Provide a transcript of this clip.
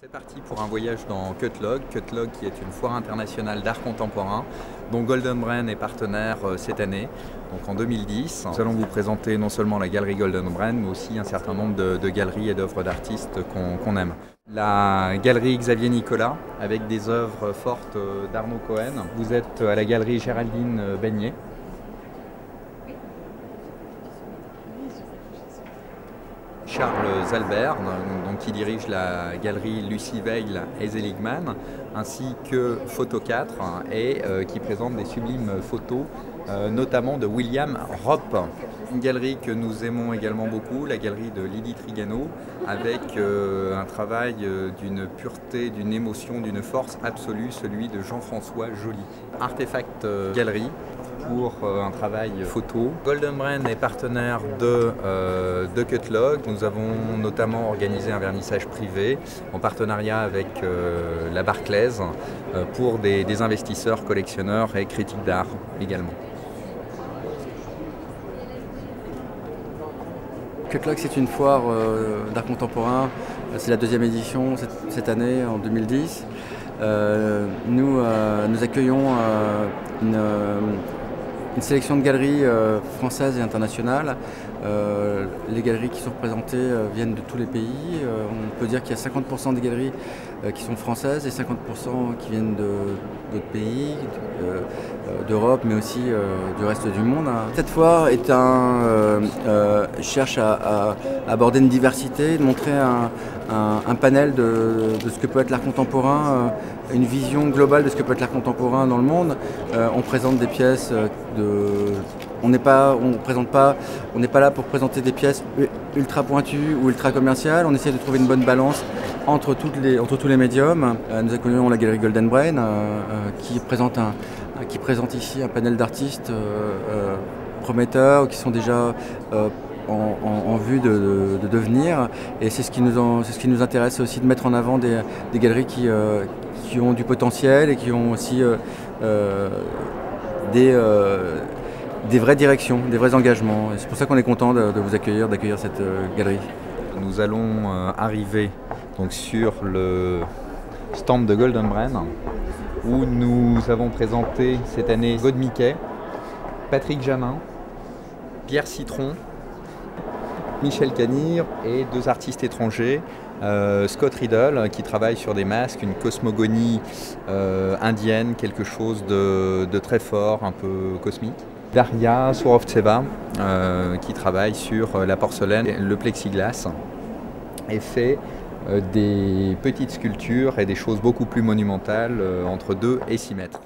C'est parti pour un voyage dans Cutlog, Cutlog qui est une foire internationale d'art contemporain dont Golden Brain est partenaire cette année, donc en 2010. Nous allons vous présenter non seulement la galerie Golden Brain, mais aussi un certain nombre de galeries et d'œuvres d'artistes qu'on aime. La galerie Xavier Nicolas avec des œuvres fortes d'Arnaud Cohen. Vous êtes à la galerie Géraldine Beignet. Charles Zalbert, donc, qui dirige la galerie Lucie Veil et Seligman, ainsi que Photo 4 et qui présente des sublimes photos, notamment de William Ropp. Une galerie que nous aimons également beaucoup, la galerie de Lydie Trigano, avec un travail d'une pureté, d'une émotion, d'une force absolue, celui de Jean-François Joly. Artefact Galerie pour un travail photo. Golden Brain est partenaire de Cutlog. Nous avons notamment organisé un vernissage privé en partenariat avec la Barclays pour des investisseurs, collectionneurs et critiques d'art également. Cutlog, c'est une foire d'art contemporain. C'est la deuxième édition cette année, en 2010. Nous accueillons une sélection de galeries françaises et internationales. Les galeries qui sont représentées viennent de tous les pays. On peut dire qu'il y a 50% des galeries qui sont françaises et 50% qui viennent d'autres pays, d'Europe, mais aussi du reste du monde. Cette foire cherche à aborder une diversité, de montrer un panel de ce que peut être l'art contemporain, une vision globale de ce que peut être l'art contemporain dans le monde. On présente des pièces on n'est pas là pour présenter des pièces ultra pointues ou ultra commerciales. On essaie de trouver une bonne balance entre tous les médiums. Nous accueillons la galerie Golden Brain qui présente ici un panel d'artistes prometteurs qui sont déjà en vue de devenir, et c'est ce qui nous intéresse aussi, de mettre en avant des galeries qui ont du potentiel et qui ont aussi des vraies directions, des vrais engagements. C'est pour ça qu'on est content d'accueillir cette galerie. Nous allons arriver donc sur le stand de Golden Brain où nous avons présenté cette année God Mickey, Patrick Jamin, Pierre Citron, Michel Canire et deux artistes étrangers, Scott Riddle qui travaille sur des masques, une cosmogonie indienne, quelque chose de très fort, un peu cosmique. Daria Surovtseva qui travaille sur la porcelaine et le plexiglas et fait des petites sculptures et des choses beaucoup plus monumentales entre 2 et 6 mètres.